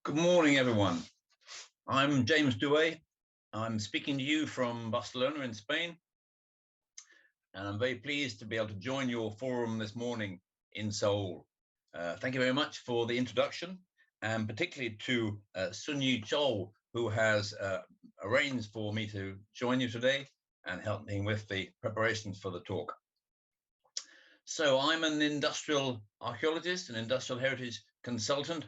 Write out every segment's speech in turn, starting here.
Good morning, everyone. I'm James Douay. I'm speaking to you from Barcelona in Spain, and I'm very pleased to be able to join your forum this morning in Seoul. Thank you very much for the introduction, and particularly to Sunyi Chol, who has arranged for me to join you today and help me with the preparations for the talk. So I'm an industrial archaeologist, an industrial heritage consultant.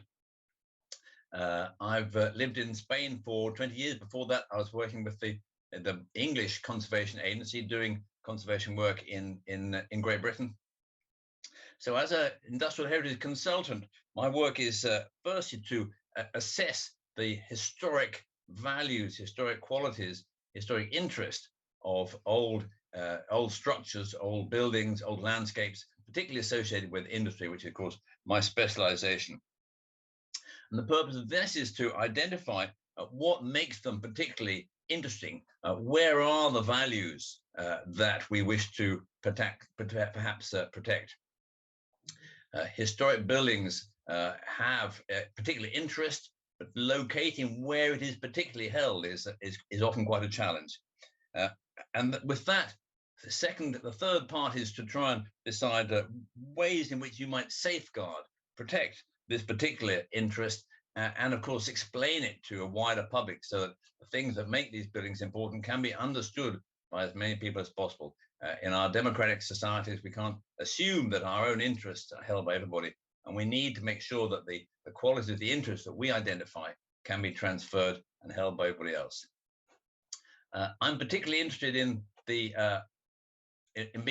I've lived in Spain for 20 years. Before that, I was working with the English Conservation Agency doing conservation work in Great Britain. So as an industrial heritage consultant, my work is firstly to assess the historic values, historic qualities, historic interest of old structures, old buildings, old landscapes, particularly associated with industry, which is, of course, my specialization. And the purpose of this is to identify what makes them particularly interesting. Where are the values that we wish to perhaps protect? Historic buildings have particular interest, but locating where it is particularly held is often quite a challenge. And with that, the third part is to try and decide ways in which you might safeguard, protect this particular interest, and of course explain it to a wider public so that the things that make these buildings important can be understood by as many people as possible. In our democratic societies, we can't assume that our own interests are held by everybody, and we need to make sure that the quality of the interests that we identify can be transferred and held by everybody else. I'm particularly interested in being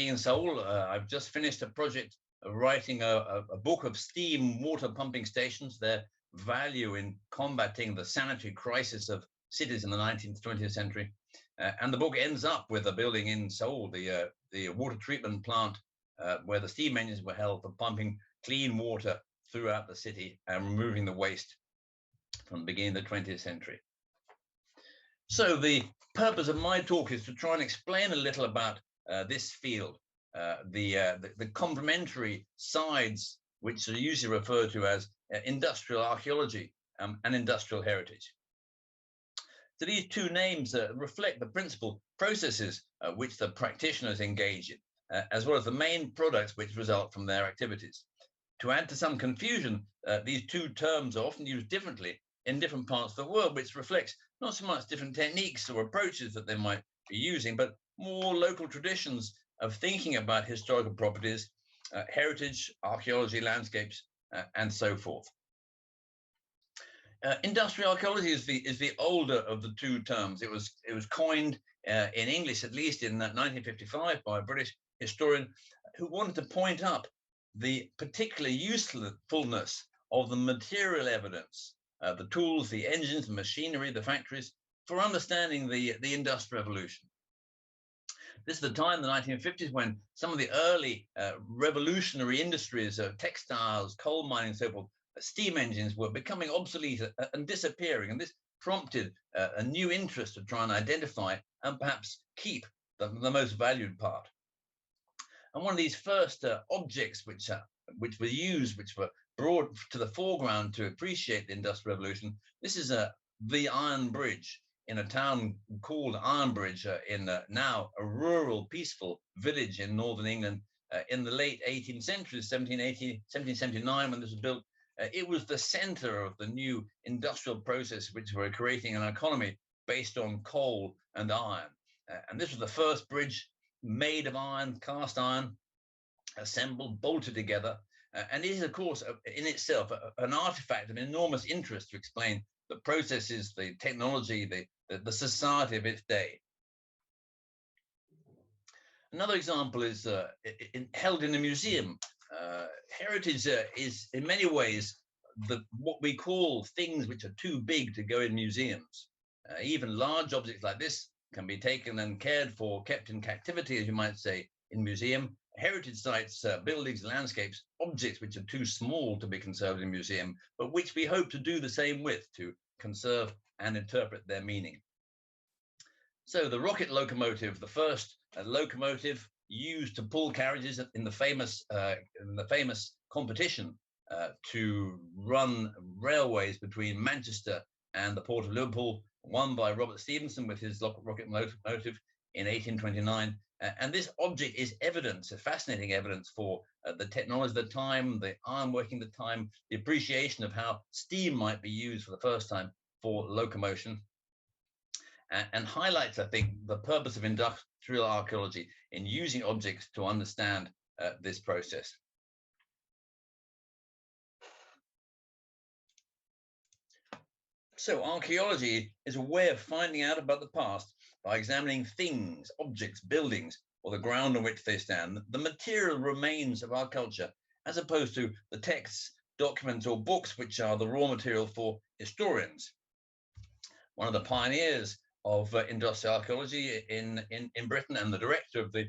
in Seoul. I've just finished a project writing a book of steam water pumping stations, their value in combating the sanitary crisis of cities in the 19th, 20th century. And the book ends up with a building in Seoul, the water treatment plant, where the steam engines were held for pumping clean water throughout the city and removing the waste from the beginning of the 20th century. So the purpose of my talk is to try and explain a little about this field. The complementary sides, which are usually referred to as industrial archaeology and industrial heritage. So these two names reflect the principal processes which the practitioners engage in, as well as the main products which result from their activities. To add to some confusion, these two terms are often used differently in different parts of the world, which reflects not so much different techniques or approaches that they might be using, but more local traditions of thinking about historical properties, heritage, archaeology, landscapes, and so forth. Industrial archaeology is the older of the two terms. It was coined in English, at least in 1955, by a British historian who wanted to point up the particular usefulness of the material evidence, the tools, the engines, the machinery, the factories, for understanding the Industrial Revolution. This is the time, the 1950s, when some of the early revolutionary industries of textiles, coal mining, and so forth, steam engines were becoming obsolete and disappearing. And this prompted a new interest to try and identify and perhaps keep the most valued part. And one of these first objects which were used, which were brought to the foreground to appreciate the Industrial Revolution, this is the Iron Bridge in a town called Ironbridge in now a rural, peaceful village in northern England in the late 18th century, 1779, when this was built. It was the center of the new industrial process which were creating an economy based on coal and iron. And this was the first bridge made of iron, cast iron, assembled, bolted together. And it is, of course, in itself an artifact of enormous interest to explain the processes, the technology, the society of its day. Another example is held in a museum. Heritage is in many ways what we call things which are too big to go in museums. Even large objects like this can be taken and cared for, kept in captivity, as you might say, in museum. Heritage sites, buildings, landscapes, objects which are too small to be conserved in a museum, but which we hope to do the same with, to conserve and interpret their meaning. So the rocket locomotive, the first locomotive used to pull carriages in the famous competition to run railways between Manchester and the port of Liverpool, won by Robert Stephenson with his rocket motive in 1829. And this object is evidence, a fascinating evidence for the technology of the time, the ironworking of the time, the appreciation of how steam might be used for the first time for locomotion, and highlights, I think, the purpose of industrial archaeology in using objects to understand this process. So archaeology is a way of finding out about the past by examining things, objects, buildings, or the ground on which they stand, the material remains of our culture, as opposed to the texts, documents, or books which are the raw material for historians. One of the pioneers of industrial archaeology in Britain, and the director of the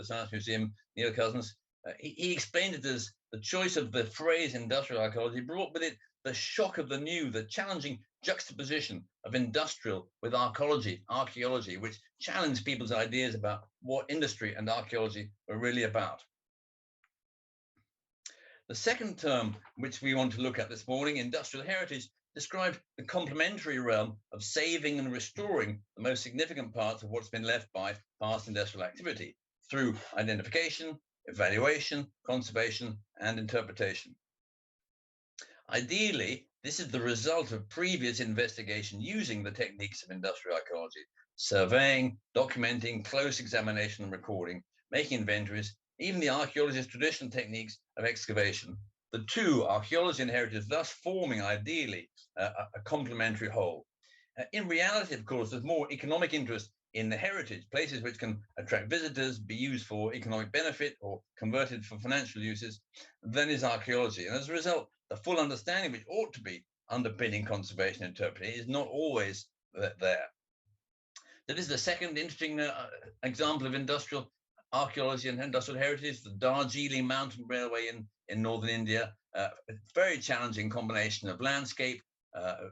Science Museum, Neil Cousins, he explained it as the choice of the phrase industrial archaeology brought with it the shock of the new, the challenging juxtaposition of industrial with archaeology, which challenged people's ideas about what industry and archaeology were really about. The second term which we want to look at this morning, industrial heritage, described the complementary realm of saving and restoring the most significant parts of what's been left by past industrial activity through identification, evaluation, conservation, and interpretation. Ideally, this is the result of previous investigation using the techniques of industrial archaeology: surveying, documenting, close examination and recording, making inventories, even the archaeologist's traditional techniques of excavation. The two, archaeology and heritage, thus forming ideally a complementary whole. In reality, of course, there's more economic interest in the heritage, places which can attract visitors, be used for economic benefit or converted for financial uses, than is archaeology. And as a result, the full understanding which ought to be underpinning conservation and interpretation is not always there. That is the second interesting example of industrial archaeology and industrial heritage, the Darjeeling Mountain Railway in northern India. A very challenging combination of landscape,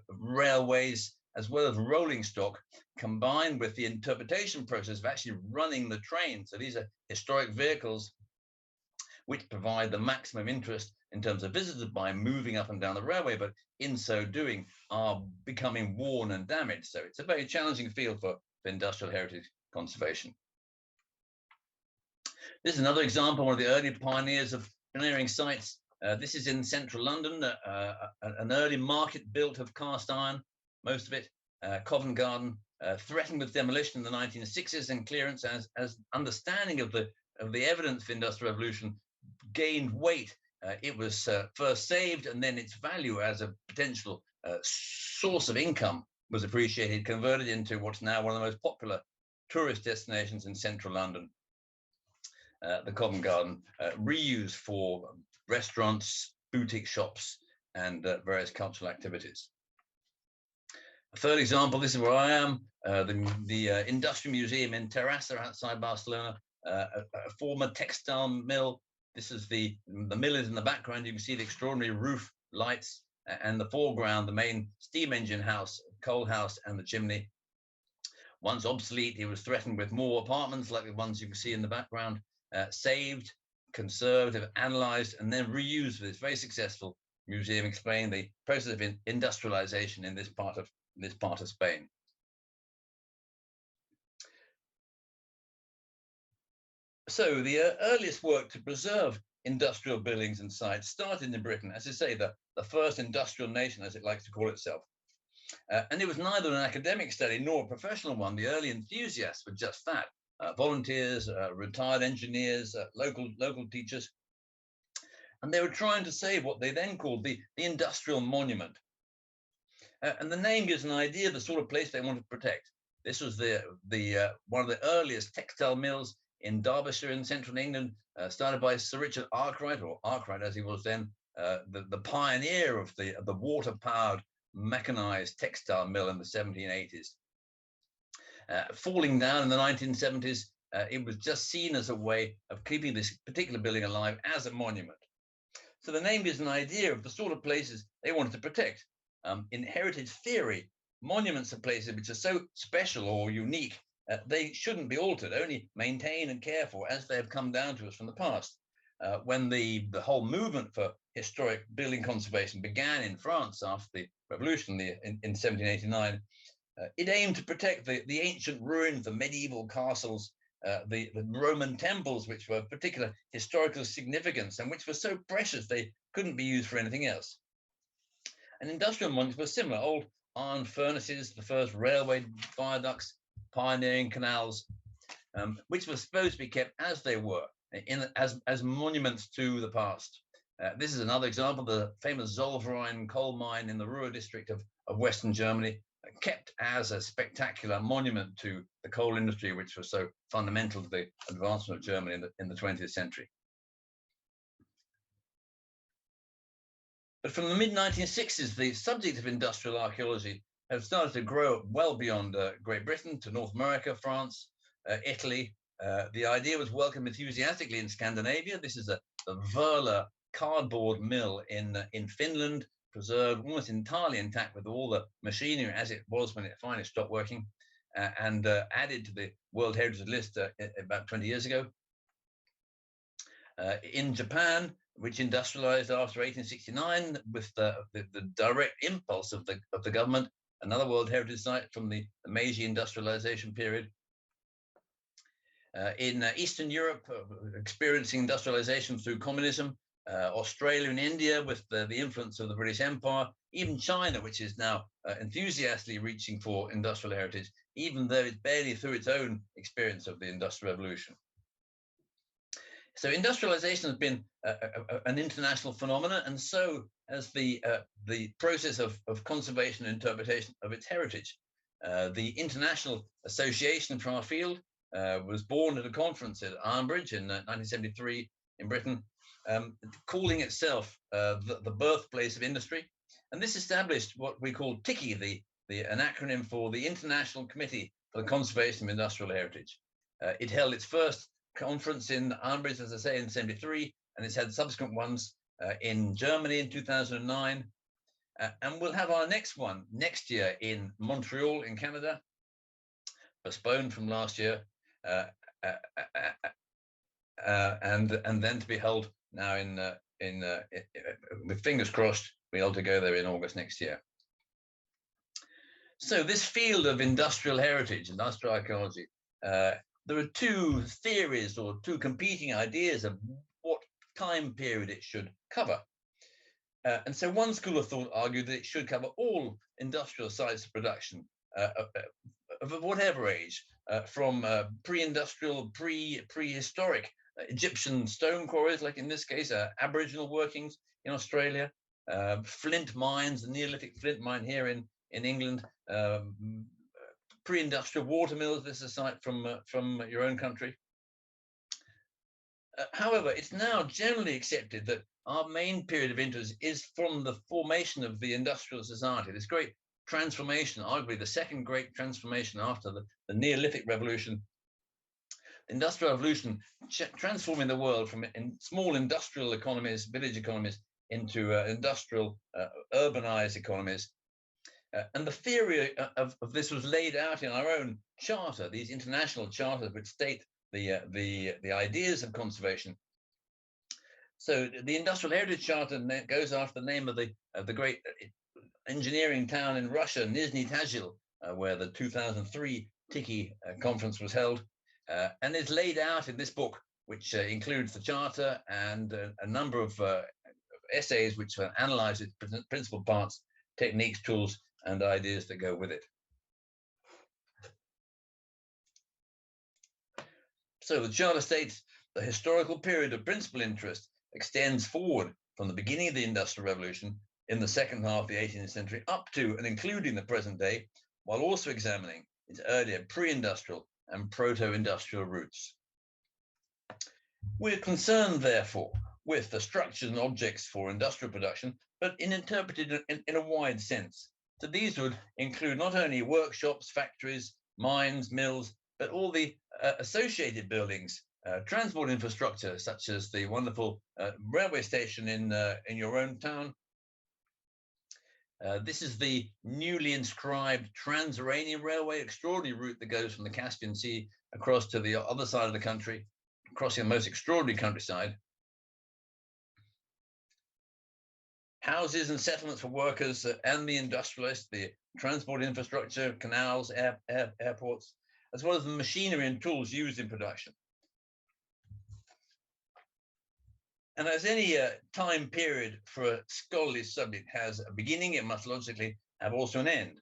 railways, as well as rolling stock, combined with the interpretation process of actually running the train. So these are historic vehicles which provide the maximum interest in terms of visitors by moving up and down the railway, but in so doing are becoming worn and damaged. So it's a very challenging field for industrial heritage conservation. This is another example, one of the early pioneers of pioneering sites. This is in central London, an early market built of cast iron, most of it, Covent Garden, threatened with demolition in the 1960s and clearance as understanding of the evidence of industrial evolution gained weight. It was first saved, and then its value as a potential source of income was appreciated, converted into what's now one of the most popular tourist destinations in central London. The Covent Garden, reused for restaurants, boutique shops, and various cultural activities. A third example, this is where I am, the Industrial Museum in Terrassa outside Barcelona, a former textile mill. This is the mill is in the background. You can see the extraordinary roof lights, and the foreground, the main steam engine house, coal house, and the chimney. Once obsolete, he was threatened with more apartments like the ones you can see in the background. Saved, conserved, analyzed, and then reused for this very successful museum, explaining the process of industrialization in this part of Spain. So the earliest work to preserve industrial buildings and sites started in Britain, as I say, the first industrial nation, as it likes to call itself. And it was neither an academic study nor a professional one. The early enthusiasts were just that. Volunteers, retired engineers, local teachers. And they were trying to save what they then called the industrial monument. And the name gives an idea of the sort of place they wanted to protect. This was one of the earliest textile mills in Derbyshire in central England, started by Sir Richard Arkwright, or Arkwright as he was then, the pioneer of the water-powered mechanized textile mill in the 1780s. Falling down in the 1970s, it was just seen as a way of keeping this particular building alive as a monument. So the name gives an idea of the sort of places they wanted to protect. In heritage theory, monuments are places which are so special or unique, they shouldn't be altered, only maintained and cared for as they have come down to us from the past. when the whole movement for historic building conservation began in France after the revolution in 1789, it aimed to protect the ancient ruins, the medieval castles, the Roman temples, which were of particular historical significance and which were so precious they couldn't be used for anything else. And industrial monuments were similar: old iron furnaces, the first railway viaducts, pioneering canals, which were supposed to be kept as they were, as monuments to the past. This is another example: the famous Zollverein coal mine in the Ruhr district of Western Germany, kept as a spectacular monument to the coal industry, which was so fundamental to the advancement of Germany in the 20th century. But from the mid-1960s, the subject of industrial archaeology has started to grow well beyond Great Britain to North America, France, Italy. The idea was welcomed enthusiastically in Scandinavia. This is the Völa cardboard mill in Finland, preserved almost entirely intact with all the machinery as it was when it finally stopped working, and added to the World Heritage List about 20 years ago. In Japan, which industrialized after 1869 with the direct impulse of the government, another World Heritage Site from the Meiji industrialization period. In Eastern Europe, experiencing industrialization through communism, Australia and India with the influence of the British Empire, even China, which is now enthusiastically reaching for industrial heritage, even though it's barely through its own experience of the Industrial Revolution. So industrialization has been an international phenomenon, and so has the process of conservation and interpretation of its heritage. The International Association for our field was born at a conference at Armbridge in 1973 in Britain, calling itself the birthplace of industry. And this established what we call TICI, an acronym for the International Committee for the Conservation of Industrial Heritage. It held its first conference in Armbridge, as I say, in 73, and it's had subsequent ones in Germany in 2009. And we'll have our next one next year in Montreal in Canada, postponed from last year, and then to be held now with fingers crossed, we'll be able to go there in August next year. So this field of industrial heritage, industrial archaeology, there are two theories or two competing ideas of what time period it should cover. And so one school of thought argued that it should cover all industrial sites of production of whatever age, from pre-industrial, prehistoric Egyptian stone quarries, like in this case, Aboriginal workings in Australia, flint mines, the Neolithic flint mine here in England, pre-industrial water mills. This is a site from your own country. However, it's now generally accepted that our main period of interest is from the formation of the industrial society, this great transformation, arguably the second great transformation after the Neolithic Revolution. The Industrial Revolution transforming the world from small industrial economies, village economies, into industrial, urbanized economies. And the theory of this was laid out in our own charter, these international charters which state the ideas of conservation. So the Industrial Heritage Charter goes after the name of the great engineering town in Russia, Nizhny Tagil, where the 2003 TICI conference was held, and is laid out in this book, which includes the charter and a number of essays which analyze its principal parts, techniques, tools, and ideas that go with it. So the charter states the historical period of principal interest extends forward from the beginning of the Industrial Revolution in the second half of the 18th century up to and including the present day, while also examining its earlier pre-industrial and proto-industrial roots. We're concerned, therefore, with the structures and objects for industrial production, but interpreted in a wide sense. So these would include not only workshops, factories, mines, mills, but all the associated buildings, transport infrastructure, such as the wonderful railway station in your own town. This is the newly inscribed Trans-Iranian Railway, extraordinary route that goes from the Caspian Sea across to the other side of the country, crossing the most extraordinary countryside. houses and settlements for workers and the industrialists, the transport infrastructure, canals, airports, as well as the machinery and tools used in production. And as any time period for a scholarly subject has a beginning, it must logically have also an end.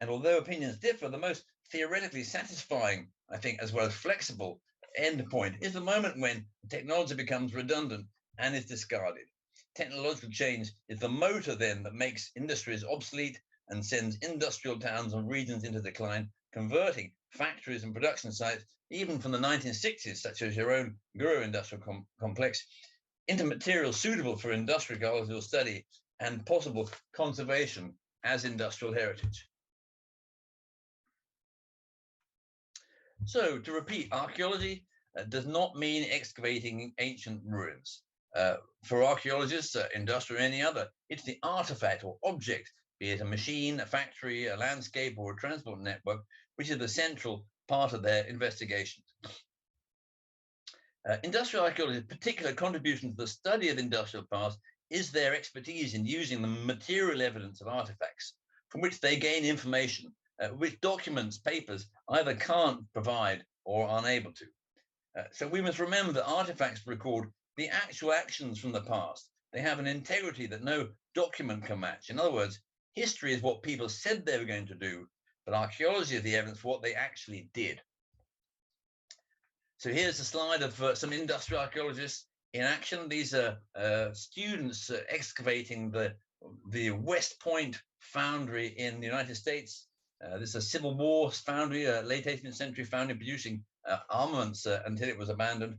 And although opinions differ, the most theoretically satisfying, I think, as well as flexible end point is the moment when technology becomes redundant and is discarded. Technological change is the motor then that makes industries obsolete and sends industrial towns and regions into decline, converting factories and production sites, even from the 1960s, such as your own Guru industrial complex, into materials suitable for industrial ecological study and possible conservation as industrial heritage. So, to repeat, archaeology does not mean excavating ancient ruins. For archaeologists, industrial or any other, it's the artifact or object, be it a machine, a factory, a landscape, or a transport network, which is the central part of their investigations. Industrial archaeology's particular contribution to the study of the industrial past is their expertise in using the material evidence of artifacts, from which they gain information, which documents, papers either can't provide or are unable to. So we must remember that artifacts record the actual actions from the past. They have an integrity that no document can match. In other words, history is what people said they were going to do, but archaeology is the evidence for what they actually did. So here's a slide of some industrial archaeologists in action. These are students excavating the West Point foundry in the United States. This is a Civil War foundry, a late 18th century foundry producing armaments until it was abandoned.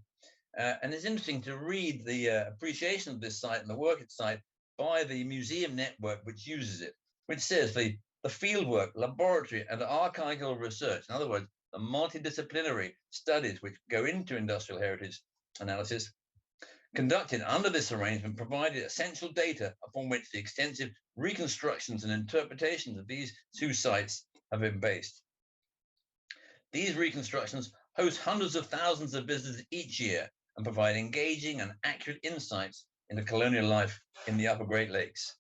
And it's interesting to read the appreciation of this site and the work at site by the museum network which uses it, which says the fieldwork, laboratory, and archival research, in other words, the multidisciplinary studies which go into industrial heritage analysis, conducted under this arrangement provided essential data upon which the extensive reconstructions and interpretations of these two sites have been based. These reconstructions host hundreds of thousands of visitors each year and provide engaging and accurate insights into colonial life in the Upper Great Lakes.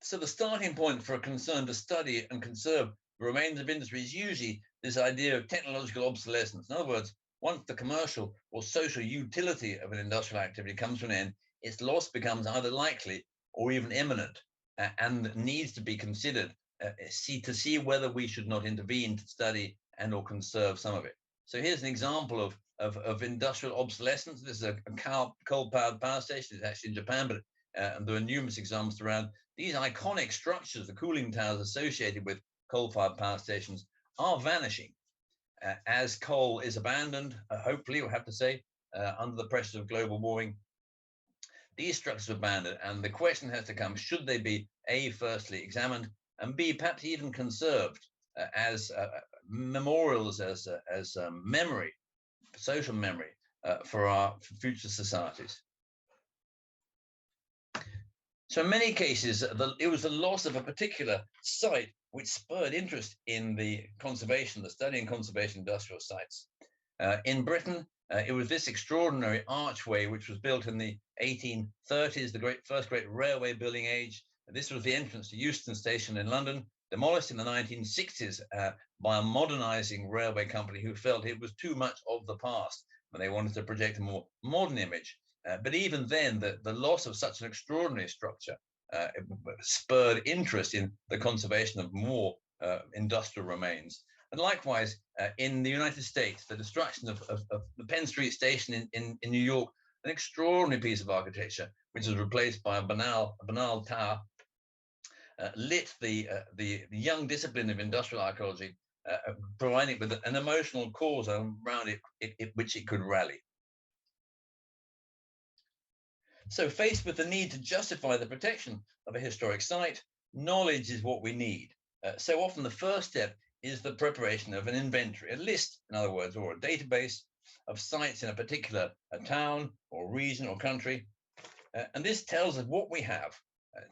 So the starting point for a concern to study and conserve the remains of industry is usually this idea of technological obsolescence. In other words, once the commercial or social utility of an industrial activity comes to an end, its loss becomes either likely or even imminent and needs to be considered to see whether we should not intervene to study and or conserve some of it. So here's an example of industrial obsolescence. This is a coal-powered power station. It's actually in Japan, but there are numerous examples around. These iconic structures, the cooling towers associated with coal-fired power stations, are vanishing as coal is abandoned, hopefully, we'll have to say, under the pressures of global warming. These structures are abandoned, and the question has to come, should they be, A, firstly examined, and B, perhaps even conserved as memorials, as memory, social memory for our future societies. So in many cases, it was the loss of a particular site which spurred interest in the conservation, the study and conservation of industrial sites. In Britain, it was this extraordinary archway which was built in the 1830s, the first great railway building age. This was the entrance to Euston Station in London, demolished in the 1960s by a modernizing railway company who felt it was too much of the past and they wanted to project a more modern image. But even then, the loss of such an extraordinary structure spurred interest in the conservation of more industrial remains. And likewise, in the United States, the destruction of the Penn Street Station in New York, an extraordinary piece of architecture, which was replaced by a banal tower, lit the young discipline of industrial archaeology, providing it with an emotional cause around it which it could rally. So faced with the need to justify the protection of a historic site, knowledge is what we need. So often the first step is the preparation of an inventory, a list, in other words, or a database of sites in a particular town or region or country. And this tells us what we have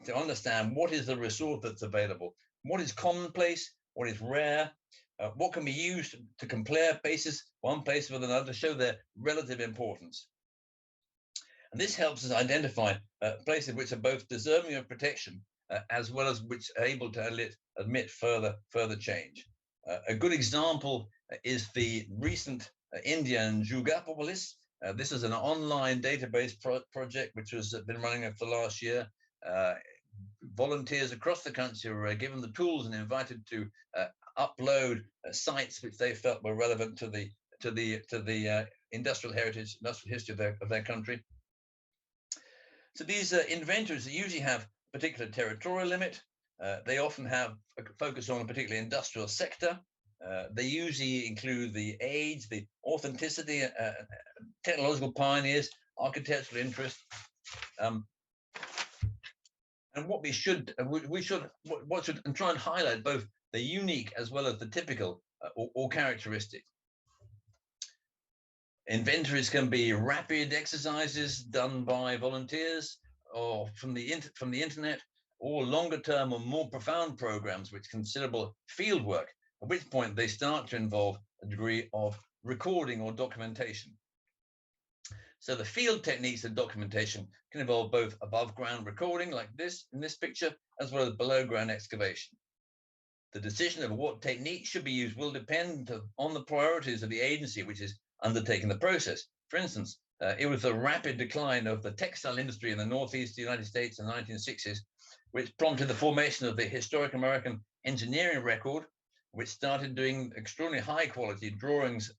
to understand what is the resource that's available, what is commonplace, what is rare, what can be used to compare places, one place with another, to show their relative importance. And this helps us identify places which are both deserving of protection as well as which are able to admit further change. A good example is the recent Indian Jugapolis. This is an online database project which has been running for the last year. Volunteers across the country were given the tools and invited to upload sites which they felt were relevant to the industrial heritage, industrial history of their country. So these inventories usually have a particular territorial limit. They often have a focus on a particular industrial sector. They usually include the age, the authenticity, technological pioneers, architectural interest. And what we should and try and highlight both the unique as well as the typical or characteristic. Inventories can be rapid exercises done by volunteers or from the internet, or longer term or more profound programs with considerable field work, at which point they start to involve a degree of recording or documentation. So the field techniques of documentation can involve both above ground recording, like this in this picture, as well as below ground excavation. The decision of what technique should be used will depend on the priorities of the agency which is undertaking the process. For instance, it was the rapid decline of the textile industry in the Northeast United States in the 1960s, which prompted the formation of the Historic American Engineering Record, which started doing extraordinarily high quality drawings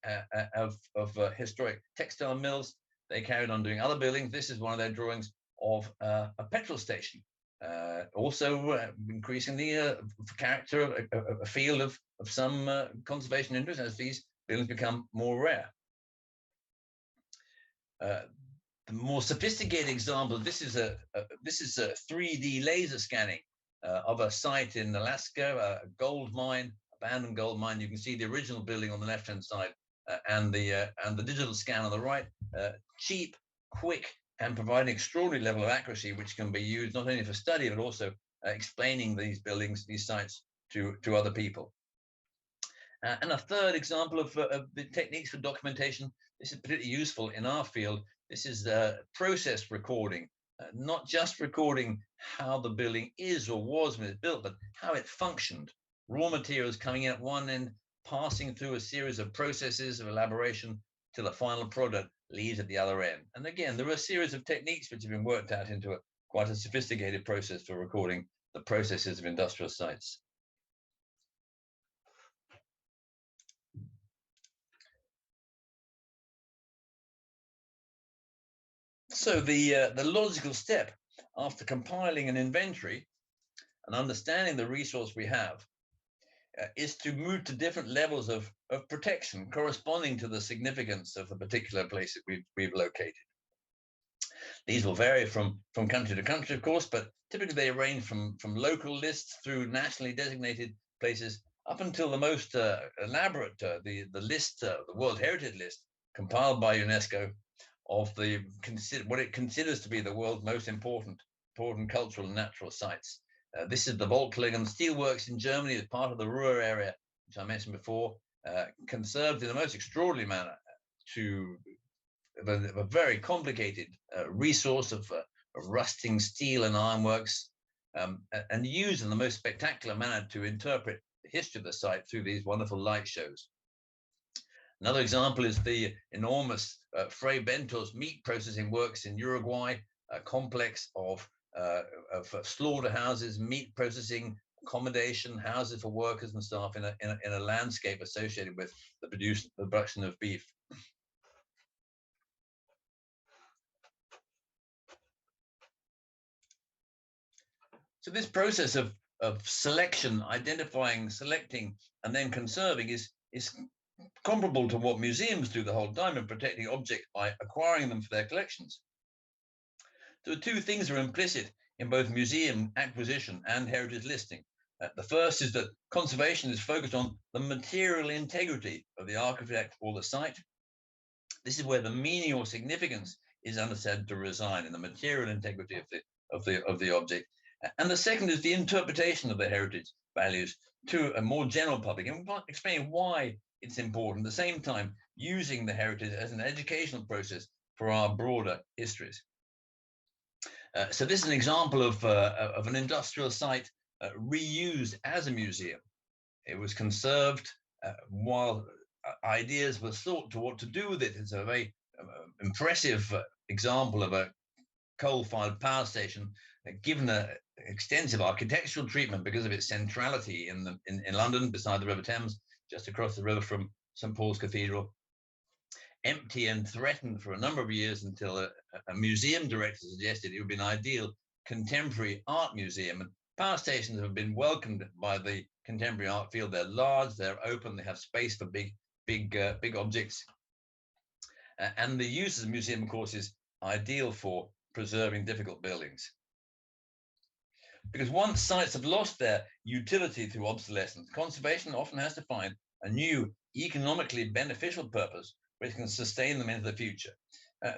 of historic textile mills. They carried on doing other buildings. This is one of their drawings of a petrol station. Also increasingly character, a field of some conservation interest as these buildings become more rare. The more sophisticated example, this is a 3D laser scanning of a site in Alaska, a gold mine, abandoned gold mine. You can see the original building on the left-hand side and the digital scan on the right. Cheap, quick, and providing extraordinary level of accuracy, which can be used not only for study but also explaining these buildings, these sites to other people. And a third example of the techniques for documentation, this is particularly useful in our field. This is process recording, not just recording how the building is or was when it's built, but how it functioned. Raw materials coming in at one end, passing through a series of processes of elaboration till the final product leaves at the other end. And again, there are a series of techniques which have been worked out into quite a sophisticated process for recording the processes of industrial sites. So the logical step after compiling an inventory and understanding the resource we have is to move to different levels of protection corresponding to the significance of the particular place that we've located. These will vary from country to country, of course, but typically they range from local lists through nationally designated places up until the most elaborate, the list, the World Heritage List, compiled by UNESCO of what it considers to be the world's most important cultural and natural sites. This is the Volklingen Steelworks in Germany as part of the Ruhr area, which I mentioned before, conserved in a most extraordinary manner to a very complicated resource of rusting steel and ironworks, and used in the most spectacular manner to interpret the history of the site through these wonderful light shows. Another example is the enormous Fray Bentos meat processing works in Uruguay, a complex of slaughterhouses, meat processing, accommodation, houses for workers and staff in a landscape associated with the production of beef. So this process of selection, identifying, selecting, and then conserving is comparable to what museums do the whole time in protecting objects by acquiring them for their collections. So two things are implicit in both museum acquisition and heritage listing. The first is that conservation is focused on the material integrity of the artifact or the site. This is where the meaning or significance is understood to reside in the material integrity of the object. And the second is the interpretation of the heritage values to a more general public, and explaining why it's important, at the same time using the heritage as an educational process for our broader histories. So this is an example of an industrial site reused as a museum. It was conserved while ideas were thought to what to do with it. It's a very impressive example of a coal-fired power station given an extensive architectural treatment because of its centrality in London, beside the River Thames, just across the river from St. Paul's Cathedral. Empty and threatened for a number of years until a museum director suggested it would be an ideal contemporary art museum. And power stations have been welcomed by the contemporary art field. They're large, they're open, they have space for big objects. And the use as a museum, of course, is ideal for preserving difficult buildings. Because once sites have lost their utility through obsolescence, conservation often has to find a new economically beneficial purpose which can sustain them into the future.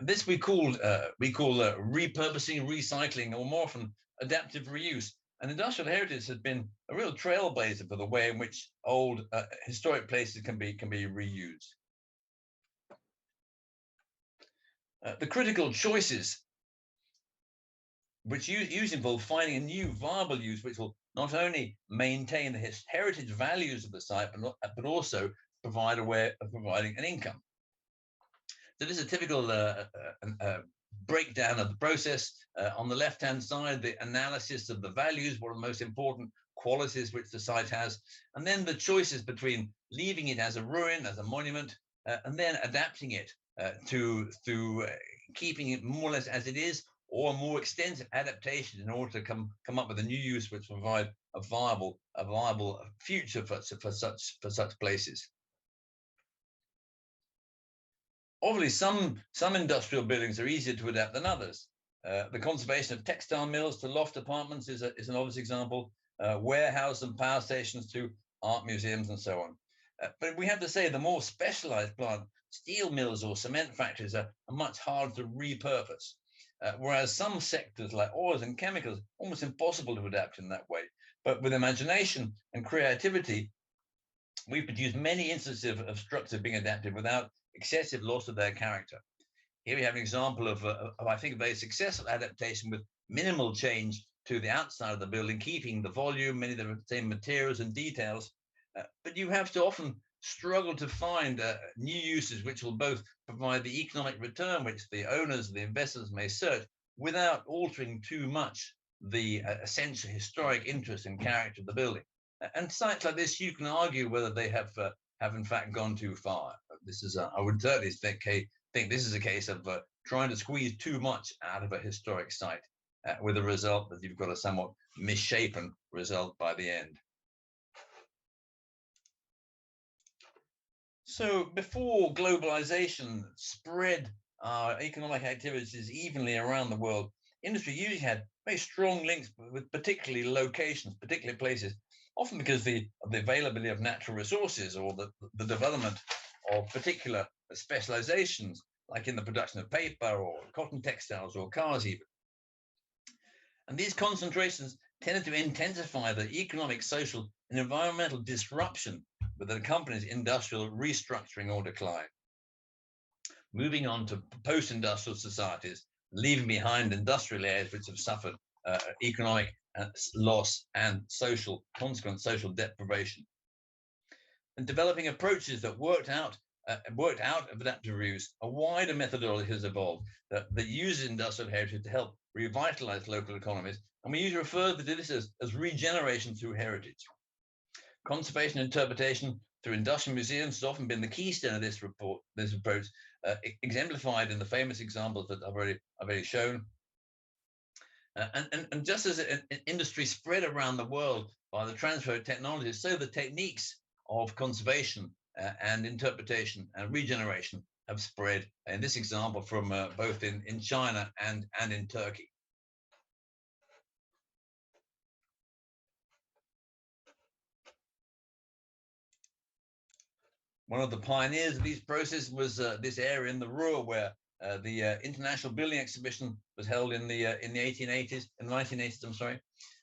This we call repurposing, recycling, or more often adaptive reuse. And industrial heritage has been a real trailblazer for the way in which old historic places can be reused. The critical choices which usually involve finding a new viable use which will not only maintain the heritage values of the site, but also provide a way of providing an income. So this is a typical breakdown of the process. On the left-hand side, the analysis of the values, what are the most important qualities which the site has, and then the choices between leaving it as a ruin, as a monument, and then adapting it to keeping it more or less as it is, or a more extensive adaptation in order to come up with a new use which will provide a viable future for such places. Obviously, some industrial buildings are easier to adapt than others. The conservation of textile mills to loft apartments is an obvious example. Warehouse and power stations to art museums and so on. But we have to say the more specialized plant, steel mills or cement factories are much harder to repurpose. Whereas some sectors like oils and chemicals, almost impossible to adapt in that way. But with imagination and creativity, we produce many instances of structures being adapted without excessive loss of their character. Here we have an example of I think, a very successful adaptation with minimal change to the outside of the building, keeping the volume, many of the same materials and details. But you have to often struggle to find new uses which will both provide the economic return which the owners, the investors may search, without altering too much the essential historic interest and character of the building. And sites like this, you can argue whether they have in fact gone too far. This is I would certainly think this is a case of trying to squeeze too much out of a historic site, with the result that you've got a somewhat misshapen result by the end. So before globalization spread our economic activities evenly around the world, industry usually had very strong links with particularly locations, particular places, often because of the availability of natural resources or the development of particular specializations, like in the production of paper or cotton textiles or cars even. And these concentrations tended to intensify the economic, social, and environmental disruption that accompanies industrial restructuring or decline. Moving on to post-industrial societies, leaving behind industrial areas which have suffered economic loss and consequent social deprivation. And developing approaches that worked out of adaptive reuse, a wider methodology has evolved that uses industrial heritage to help revitalize local economies, and we usually refer to this as regeneration through heritage. Conservation interpretation through industrial museums has often been the keystone of this approach, exemplified in the famous examples that I've already shown. And just as industry spread around the world by the transfer of technologies, so the techniques of conservation and interpretation and regeneration have spread, in this example, from both in China and in Turkey. One of the pioneers of these processes was this area in the Ruhr, where the International Building Exhibition was held in the 1980s. I'm sorry,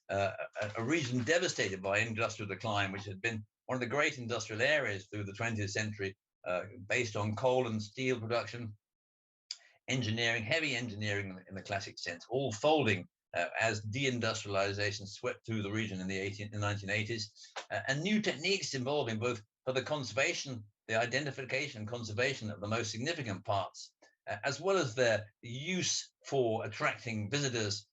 a region devastated by industrial decline, which had been one of the great industrial areas through the 20th century, based on coal and steel production. engineering, heavy engineering in the classic sense, all folding as deindustrialization swept through the region in the 1980s, and new techniques involving both for the conservation, the identification and conservation of the most significant parts, as well as their use for attracting visitors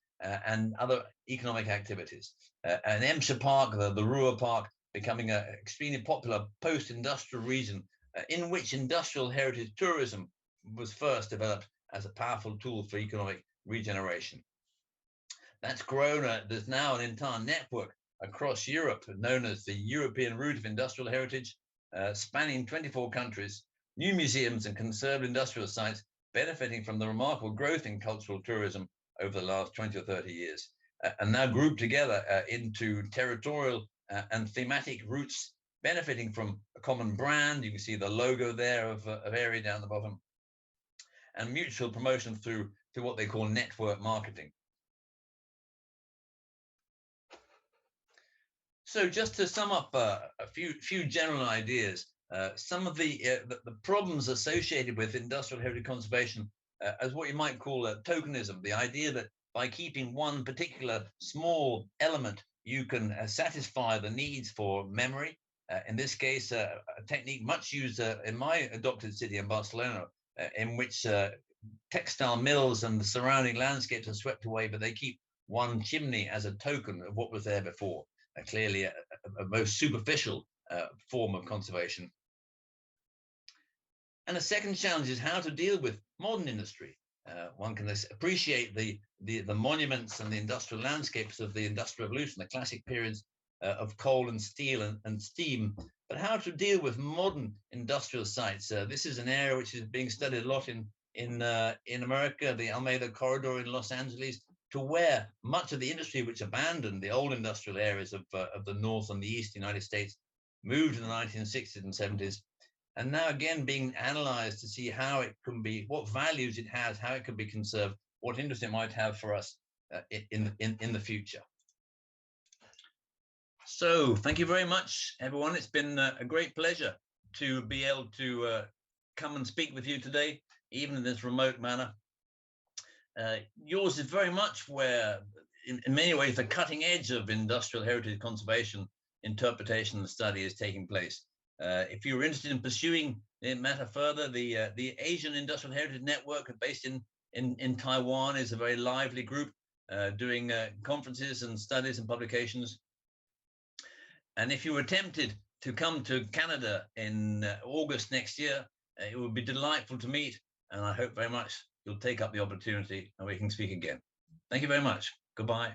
and other economic activities. And Emscher Park, the Ruhr Park, becoming an extremely popular post-industrial region in which industrial heritage tourism was first developed as a powerful tool for economic regeneration. That's grown. There's now an entire network across Europe known as the European Route of Industrial Heritage, spanning 24 countries, new museums and conserved industrial sites benefiting from the remarkable growth in cultural tourism over the last 20 or 30 years, and now grouped together into territorial and thematic routes benefiting from a common brand. You can see the logo there of area down the bottom, and mutual promotion through what they call network marketing. So just to sum up a few general ideas, some of the problems associated with industrial heritage conservation as what you might call tokenism, the idea that by keeping one particular small element, you can satisfy the needs for memory. In this case, a technique much used in my adopted city in Barcelona, in which textile mills and the surrounding landscapes are swept away, but they keep one chimney as a token of what was there before. Clearly a most superficial form of conservation. And the second challenge is how to deal with modern industry. One can appreciate the monuments and the industrial landscapes of the Industrial Revolution, the classic periods of coal and steel and steam, but how to deal with modern industrial sites. This is an area which is being studied a lot in America, the Alameda Corridor in Los Angeles, to where much of the industry which abandoned the old industrial areas of the North and the East United States moved in the 1960s and 70s, and now again being analyzed to see how it can be, what values it has, how it can be conserved, what interest it might have for us in the future. So thank you very much, everyone. It's been a great pleasure to be able to come and speak with you today, even in this remote manner. Yours is very much where, in many ways, the cutting edge of industrial heritage conservation, interpretation, and study is taking place. If you're interested in pursuing the matter further, the Asian Industrial Heritage Network, based in Taiwan, is a very lively group doing conferences and studies and publications. And if you were tempted to come to Canada in August next year, it would be delightful to meet, and I hope very much you'll take up the opportunity and we can speak again. Thank you very much. Goodbye.